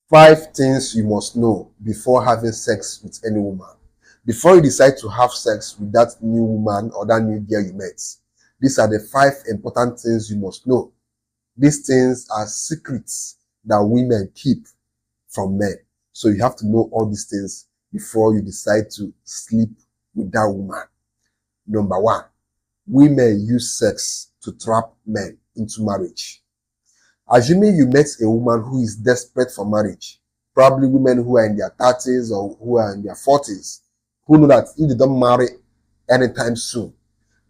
5 things you must know before having sex with any woman. Before you decide to have sex with that new woman or that new girl you met, these are the 5 important things you must know. These things are secrets that women keep from men. So you have to know all these things before you decide to sleep with that woman. Number 1, women use sex to trap men into marriage. Assuming you met a woman who is desperate for marriage, probably women who are in their 30s or who are in their 40s, who know that if they don't marry anytime soon,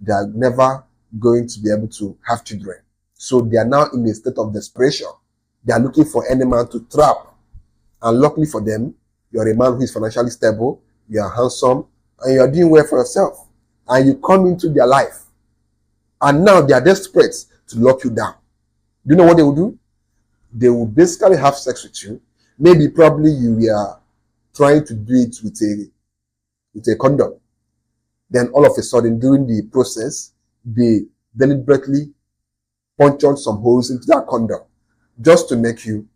they are never going to be able to have children. So they are now in a state of desperation. They are looking for any man to trap. And luckily for them, you are a man who is financially stable, you are handsome, and you are doing well for yourself. And you come into their life. And now they are desperate to lock you down. Do you know what they will do? They will basically have sex with you. Maybe probably you are trying to do it with a condom. Then all of a sudden during the process, they deliberately punctured some holes into that condom just to make you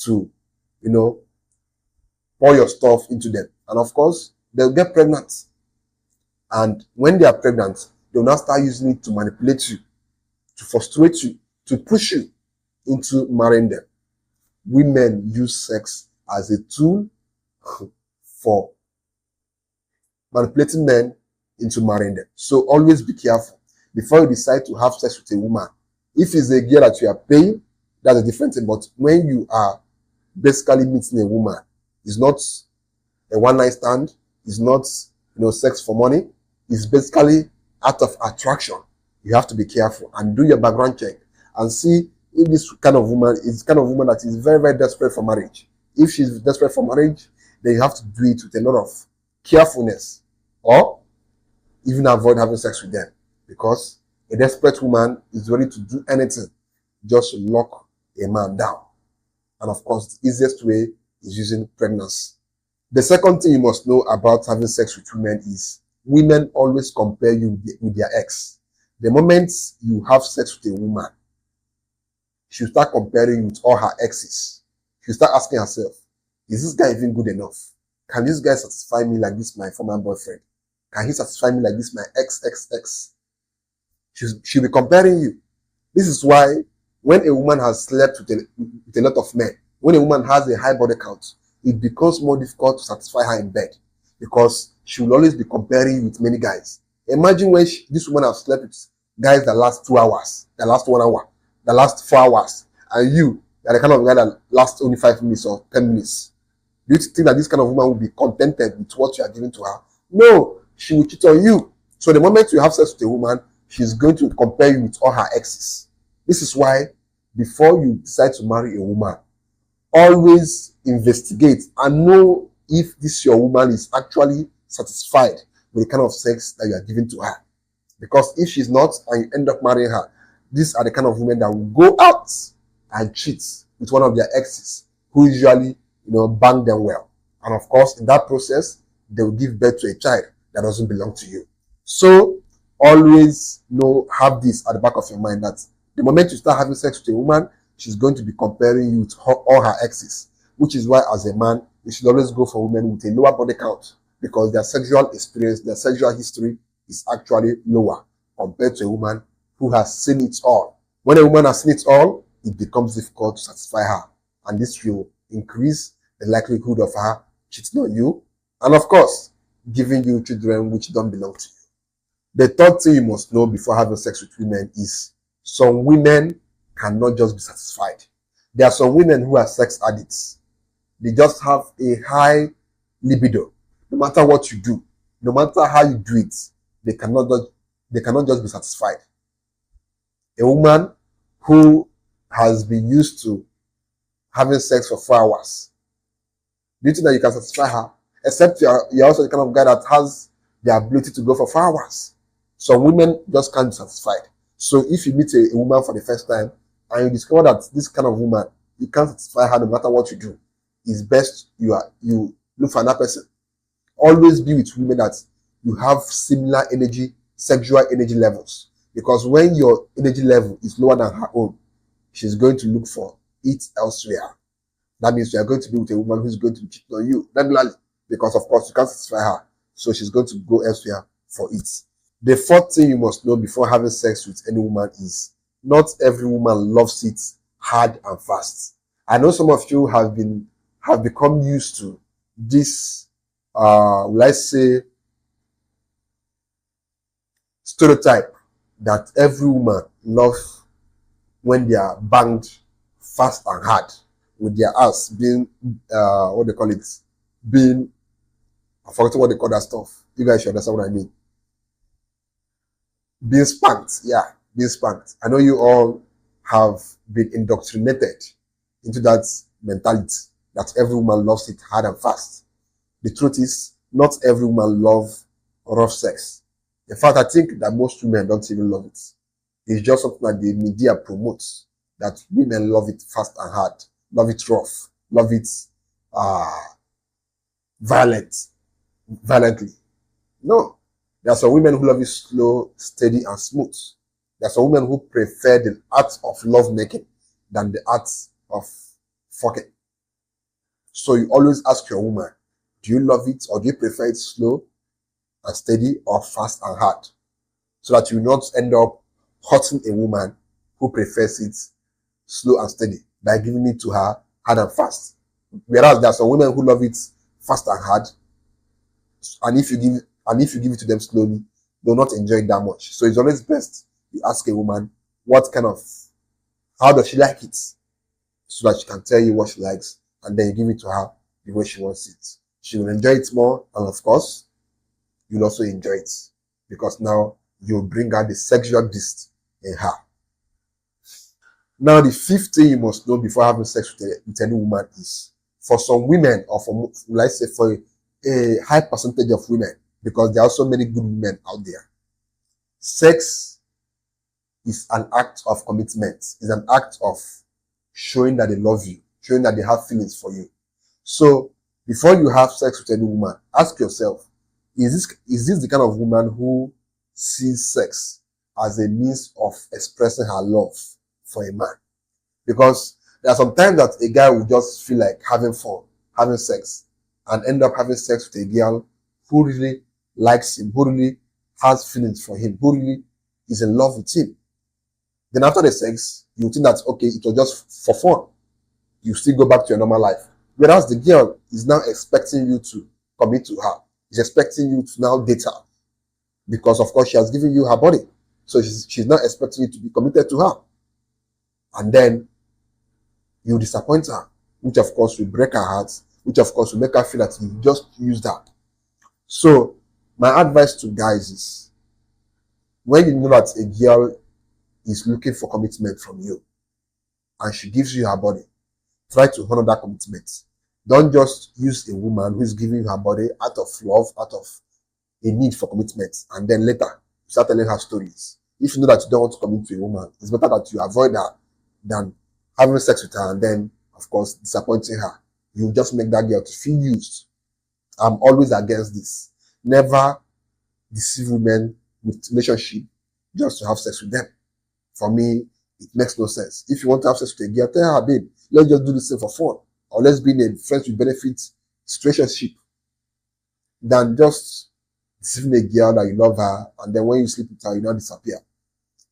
to, pour your stuff into them. And of course, they'll get pregnant. And when they are pregnant, they'll now start using it to manipulate you, to frustrate you, to push you into marrying them. Women use sex as a tool for manipulating men into marrying them. So always be careful before you decide to have sex with a woman. If it's a girl that you are paying, that's a different thing. But when you are basically meeting a woman, it's not a one-night stand, it's not sex for money, it's basically out of attraction. You have to be careful and do your background check and see if this kind of woman is the kind of woman that is very, very desperate for marriage. If she's desperate for marriage, then you have to do it with a lot of carefulness, or even avoid having sex with them, because a desperate woman is ready to do anything just to lock a man down. And of course, the easiest way is using pregnancy. The second thing you must know about having sex with women is women always compare you with their ex. The moment you have sex with a woman, she'll start comparing you with all her exes. She'll start asking herself, is this guy even good enough? Can this guy satisfy me like this, my former boyfriend? Can he satisfy me like this, my ex? She'll be comparing you. This is why when a woman has slept with a lot of men, when a woman has a high body count, it becomes more difficult to satisfy her in bed, because she will always be comparing you with many guys. Imagine when this woman has slept with guys that last 2 hours, that last 1 hour, that last 4 hours, and you are the kind of guy that lasts only 5 minutes or 10 minutes. Do you think that this kind of woman will be contented with what you are giving to her? No, she will cheat on you. So the moment you have sex with a woman, she's going to compare you with all her exes. This is why before you decide to marry a woman, always investigate and know if this your woman is actually satisfied with the kind of sex that you are giving to her. Because if she's not and you end up marrying her, these are the kind of women that will go out and cheat with one of their exes, who usually bang them well. And of course, in that process, they will give birth to a child that doesn't belong to you. So always have this at the back of your mind, that the moment you start having sex with a woman, she's going to be comparing you with all her exes, which is why as a man, you should always go for women with a lower body count, because their sexual experience, their sexual history is actually lower compared to a woman who has seen it all. When a woman has seen it all, it becomes difficult to satisfy her, and this will increase the likelihood of her cheating on you, and of course, giving you children which don't belong to you. The third thing you must know before having sex with women is some women cannot just be satisfied. There are some women who are sex addicts. They just have a high libido. No matter what you do, no matter how you do it, they cannot just be satisfied. A woman who has been used to having sex for 4 hours, do you think that you can satisfy her? Except you're also the kind of guy that has the ability to go for 4 hours. Some women just can't be satisfied. So if you meet a woman for the first time and you discover that this kind of woman, you can't satisfy her no matter what you do, it's best you look for another person. Always be with women that you have similar energy, sexual energy levels. Because when your energy level is lower than her own, she's going to look for it elsewhere. That means you are going to be with a woman who's going to cheat on you regularly because, of course, you can't satisfy her. So she's going to go elsewhere for it. The fourth thing you must know before having sex with any woman is not every woman loves it hard and fast. I know some of you have become used to this, let's say, stereotype that every woman loves when they are banged fast and hard with their ass being, what they call it, being, I forgot what they call that stuff. You guys should understand what I mean. Being spanked, yeah, being spanked. I know you all have been indoctrinated into that mentality that every woman loves it hard and fast. The truth is, not every woman loves rough sex. In fact, I think that most women don't even love it. It's just something that the media promotes, that women love it fast and hard, love it rough, love it violently. No. There are some women who love it slow, steady, and smooth. There are some women who prefer the art of love making than the art of fucking. So you always ask your woman, do you love it or do you prefer it slow and steady or fast and hard? So that you will not end up hurting a woman who prefers it slow and steady by giving it to her hard and fast. Whereas there are some women who love it fast and hard, and if you give it to them slowly, they'll not enjoy it that much. So it's always best you ask a woman how does she like it, so that she can tell you what she likes, and then you give it to her the way she wants it. She will enjoy it more, and of course, you'll also enjoy it because now you'll bring out the sexual beast in her. Now, the fifth thing you must know before having sex with any woman is, for some women, or for, let's say, for a high percentage of women, because there are so many good women out there, sex is an act of commitment. It's an act of showing that they love you, showing that they have feelings for you. So, before you have sex with any woman, ask yourself, is this the kind of woman who sees sex as a means of expressing her love for a man? Because there are some times that a guy will just feel like having fun, having sex, and end up having sex with a girl who really likes him, who really has feelings for him, who really is in love with him. Then after the sex, you think that, okay, it was just for fun. You still go back to your normal life. Whereas the girl is now expecting you to commit to her. Is expecting you to now date her. Because, of course, she has given you her body. So she's not expecting you to be committed to her. And then you disappoint her, which, of course, will break her heart, which, of course, will make her feel that you just used her. So, my advice to guys is, when you know that a girl is looking for commitment from you, and she gives you her body, try to honor that commitment. Don't just use a woman who is giving you her body out of love, out of a need for commitment, and then later you start telling her stories. If you know that you don't want to commit to a woman, it's better that you avoid her than having sex with her and then, of course, disappointing her. You just make that girl to feel used. I'm always against this. Never deceive women with relationship just to have sex with them. For me, it makes no sense. If you want to have sex with a girl, tell her, babe, let's just do this thing for fun. Or let's be in a friends with benefits situationship than just deceiving a girl that you love her and then when you sleep with her, you don't disappear.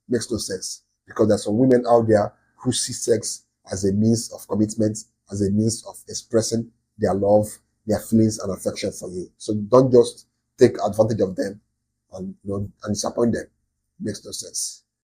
Makes no sense. Because there's some women out there who see sex as a means of commitment, as a means of expressing their love, their feelings and affection for you. So don't just take advantage of them and disappoint them. Makes no sense.